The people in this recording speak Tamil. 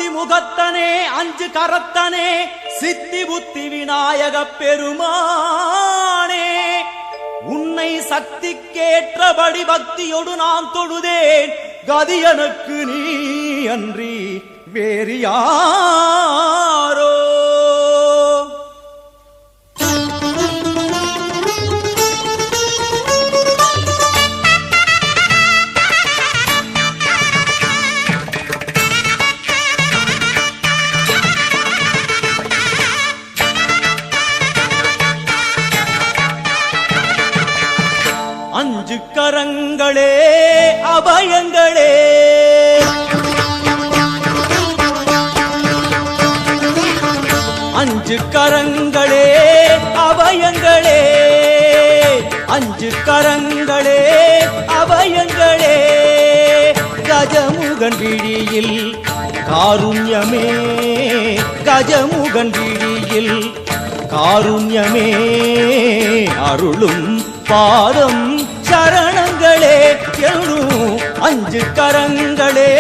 அத்தி முகத்தனே அஞ்சு கரத்தனே சித்தி புத்தி விநாயக பெருமானே உன்னை சக்திக்கேற்றபடி பக்தியோடு நான் தொழுதேன் கதி எனக்கு நீ அன்றி வேறு யாரோ அஞ்சு கரங்களே அபயங்களே அஞ்சு கரங்களே அபயங்களே அஞ்சு கரங்களே அபயங்களே கஜமுகன் விழியில் காருண்யமே கஜமுகன் விழியில் காருண்யமே அருளும் பாதம் சரணங்களே எழும் அஞ்சு கரங்களே